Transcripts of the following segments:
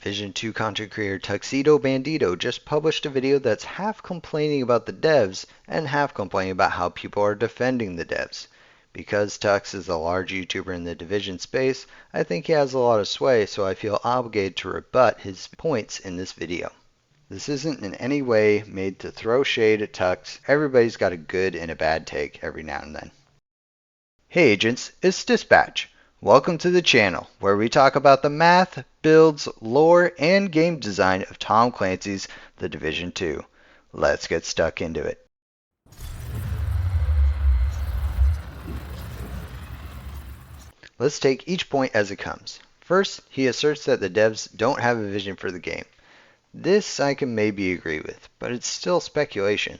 Division 2 content creator Tuxedo Bandito just published a video that's half complaining about the devs and half complaining about how people are defending the devs. Because Tux is a large YouTuber in the Division space, I think he has a lot of sway, so I feel obligated to rebut his points in this video. This isn't in any way made to throw shade at Tux. Everybody's got a good and a bad take every now and then. Hey agents, it's Dispatch. Welcome to the channel, where we talk about the math, builds, lore, and game design of Tom Clancy's The Division 2. Let's get stuck into it. Let's take each point as it comes. First, he asserts that the devs don't have a vision for the game. This I can maybe agree with, but it's still speculation.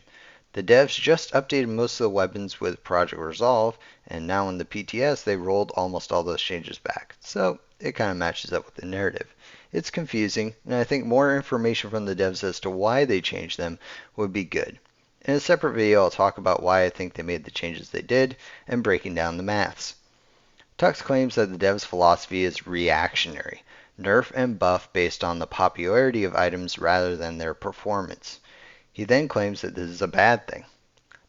The devs just updated most of the weapons with Project Resolve, and now in the PTS they rolled almost all those changes back. So it kind of matches up with the narrative. It's confusing, and I think more information from the devs as to why they changed them would be good. In a separate video I'll talk about why I think they made the changes they did, and breaking down the maths. Tux claims that the devs' philosophy is reactionary, nerf and buff based on the popularity of items rather than their performance. He then claims that this is a bad thing.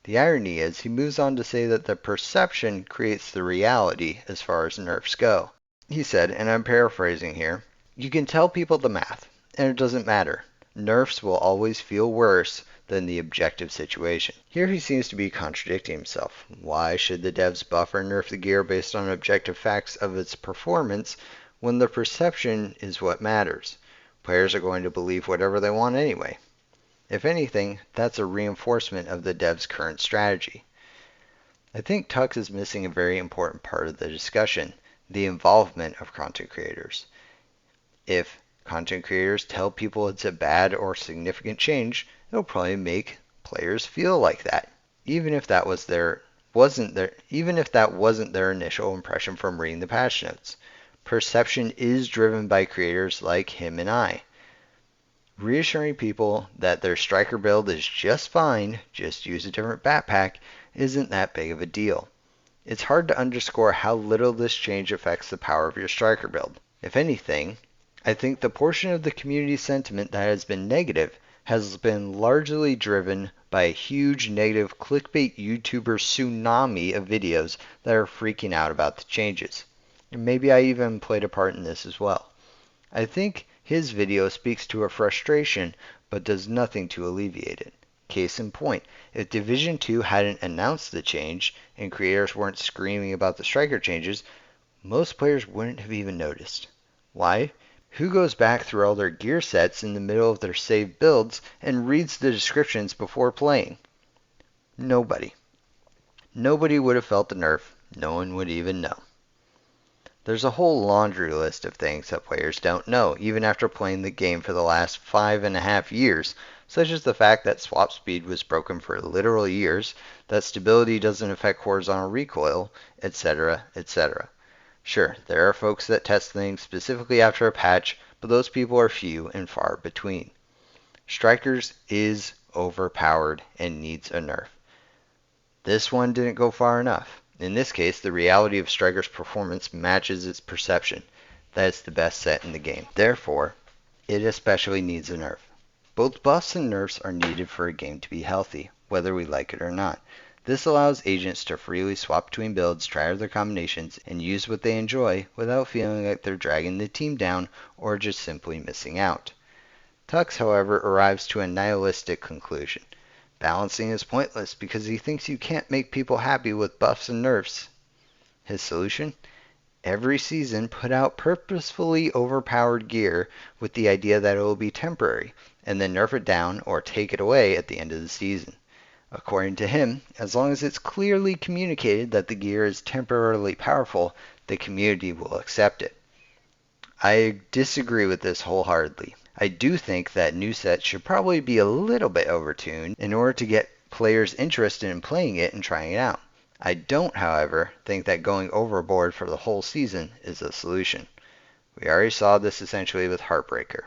The irony is, he moves on to say that the perception creates the reality as far as nerfs go. He said, and I'm paraphrasing here, "You can tell people the math, and it doesn't matter. Nerfs will always feel worse than the objective situation." Here he seems to be contradicting himself. Why should the devs buff or nerf the gear based on objective facts of its performance when the perception is what matters? Players are going to believe whatever they want anyway. If anything, that's a reinforcement of the devs' current strategy. I think Tux is missing a very important part of the discussion, the involvement of content creators. If content creators tell people it's a bad or significant change, it'll probably make players feel like that, even if that wasn't their initial impression from reading the patch notes. Perception is driven by creators like him and I. Reassuring people that their striker build is just fine, just use a different backpack, isn't that big of a deal. It's hard to underscore how little this change affects the power of your striker build. If anything, I think the portion of the community sentiment that has been negative has been largely driven by a huge negative clickbait YouTuber tsunami of videos that are freaking out about the changes. And maybe I even played a part in this as well. I think his video speaks to a frustration, but does nothing to alleviate it. Case in point, if Division 2 hadn't announced the change, and creators weren't screaming about the striker changes, most players wouldn't have even noticed. Why? Who goes back through all their gear sets in the middle of their saved builds and reads the descriptions before playing? Nobody. Nobody would have felt the nerf. No one would even know. There's a whole laundry list of things that players don't know, even after playing the game for the last 5.5 years, such as the fact that swap speed was broken for literal years, that stability doesn't affect horizontal recoil, etc., etc. Sure, there are folks that test things specifically after a patch, but those people are few and far between. Strikers is overpowered and needs a nerf. This one didn't go far enough. In this case, the reality of Striker's performance matches its perception. That it's the best set in the game. Therefore, it especially needs a nerf. Both buffs and nerfs are needed for a game to be healthy, whether we like it or not. This allows agents to freely swap between builds, try other combinations, and use what they enjoy without feeling like they're dragging the team down or just simply missing out. Tux, however, arrives to a nihilistic conclusion. Balancing is pointless because he thinks you can't make people happy with buffs and nerfs. His solution? Every season put out purposefully overpowered gear with the idea that it will be temporary, and then nerf it down or take it away at the end of the season. According to him, as long as it's clearly communicated that the gear is temporarily powerful, the community will accept it. I disagree with this wholeheartedly. I do think that new sets should probably be a little bit overtuned in order to get players interested in playing it and trying it out. I don't, however, think that going overboard for the whole season is the solution. We already saw this essentially with Heartbreaker.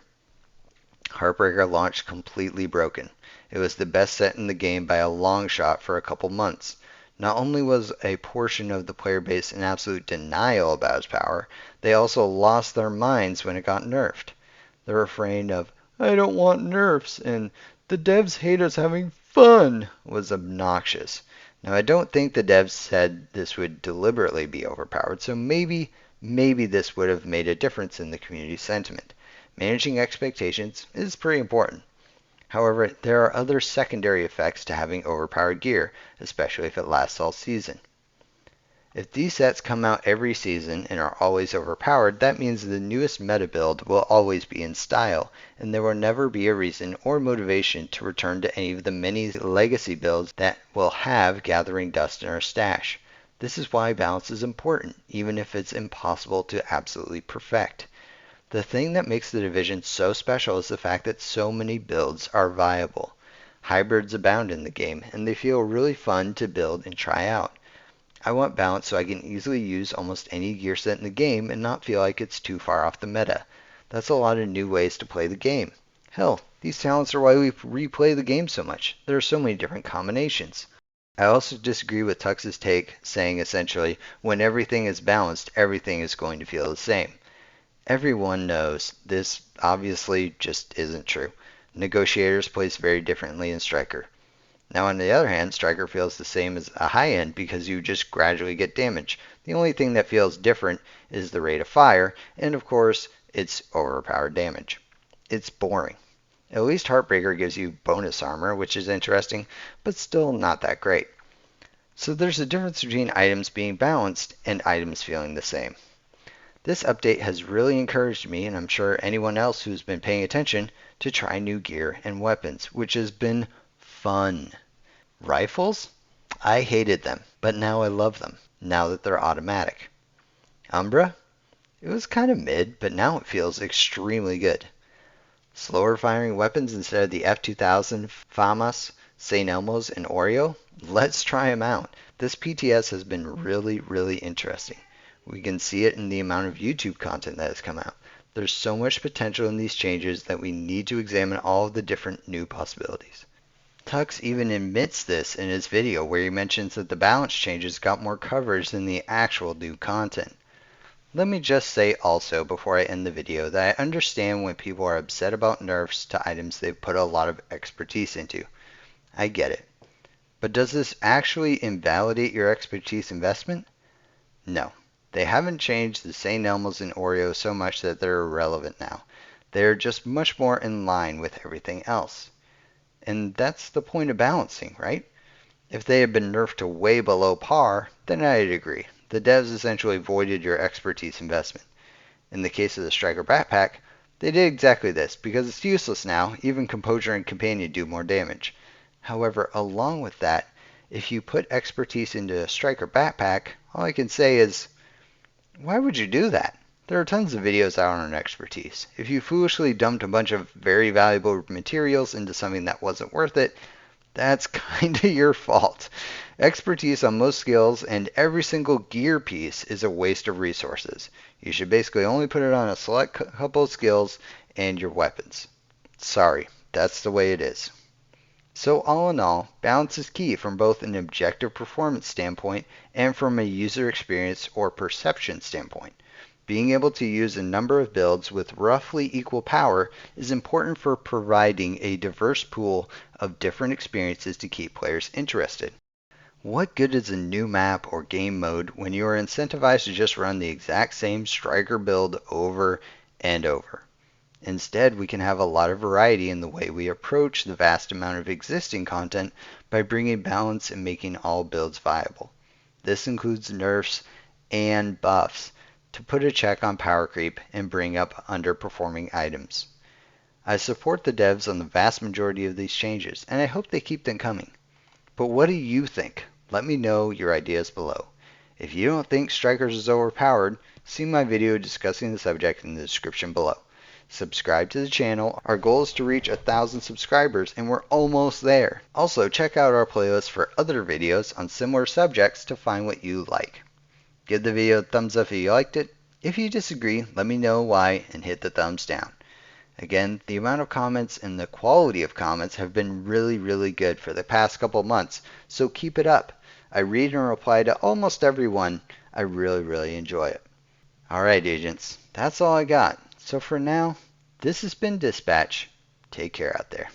Heartbreaker launched completely broken. It was the best set in the game by a long shot for a couple months. Not only was a portion of the player base in absolute denial about its power, they also lost their minds when it got nerfed. The refrain of, "I don't want nerfs," and "the devs hate us having fun," was obnoxious. Now, I don't think the devs said this would deliberately be overpowered, so maybe this would have made a difference in the community sentiment. Managing expectations is pretty important. However, there are other secondary effects to having overpowered gear, especially if it lasts all season. If these sets come out every season and are always overpowered, that means the newest meta build will always be in style, and there will never be a reason or motivation to return to any of the many legacy builds that will have gathering dust in our stash. This is why balance is important, even if it's impossible to absolutely perfect. The thing that makes the division so special is the fact that so many builds are viable. Hybrids abound in the game, and they feel really fun to build and try out. I want balance so I can easily use almost any gear set in the game and not feel like it's too far off the meta. That's a lot of new ways to play the game. Hell, these talents are why we replay the game so much. There are so many different combinations. I also disagree with Tux's take, saying essentially, when everything is balanced, everything is going to feel the same. Everyone knows this obviously just isn't true. Negotiators plays very differently in Striker. Now, on the other hand, Striker feels the same as a high end because you just gradually get damage. The only thing that feels different is the rate of fire, and of course, it's overpowered damage. It's boring. At least Heartbreaker gives you bonus armor, which is interesting, but still not that great. So there's a difference between items being balanced and items feeling the same. This update has really encouraged me, and I'm sure anyone else who's been paying attention, to try new gear and weapons, which has been fun. Rifles? I hated them, but now I love them, now that they're automatic. Umbra? It was kind of mid, but now it feels extremely good. Slower firing weapons instead of the F2000 FAMAS, St. Elmo's, and Oreo? Let's try them out. This PTS has been really, really interesting. We can see it in the amount of YouTube content that has come out. There's so much potential in these changes that we need to examine all of the different new possibilities. Tux even admits this in his video where he mentions that the balance changes got more coverage than the actual new content. Let me just say also before I end the video that I understand when people are upset about nerfs to items they've put a lot of expertise into. I get it. But does this actually invalidate your expertise investment? No. They haven't changed the St. Elmo's and Oreo so much that they're irrelevant now. They're just much more in line with everything else. And that's the point of balancing, right? If they had been nerfed to way below par, then I'd agree. The devs essentially voided your expertise investment. In the case of the Striker Backpack, they did exactly this, because it's useless now, even Composure and Companion do more damage. However, along with that, if you put expertise into a Striker Backpack, all I can say is, why would you do that? There are tons of videos out on expertise. If you foolishly dumped a bunch of very valuable materials into something that wasn't worth it, that's kinda your fault. Expertise on most skills and every single gear piece is a waste of resources. You should basically only put it on a select couple of skills and your weapons. Sorry, that's the way it is. So all in all, balance is key from both an objective performance standpoint and from a user experience or perception standpoint. Being able to use a number of builds with roughly equal power is important for providing a diverse pool of different experiences to keep players interested. What good is a new map or game mode when you are incentivized to just run the exact same Striker build over and over? Instead, we can have a lot of variety in the way we approach the vast amount of existing content by bringing balance and making all builds viable. This includes nerfs and buffs to put a check on power creep and bring up underperforming items. I support the devs on the vast majority of these changes, and I hope they keep them coming. But what do you think? Let me know your ideas below. If you don't think Strikers is overpowered, see my video discussing the subject in the description below. Subscribe to the channel. Our goal is to reach 1,000 subscribers, and we're almost there. Also, check out our playlist for other videos on similar subjects to find what you like. Give the video a thumbs up if you liked it. If you disagree, let me know why and hit the thumbs down. Again, the amount of comments and the quality of comments have been really, really good for the past couple months, so keep it up. I read and reply to almost everyone. I really, really enjoy it. Alright, agents, that's all I got. So for now, This has been Dispatch. Take care out there.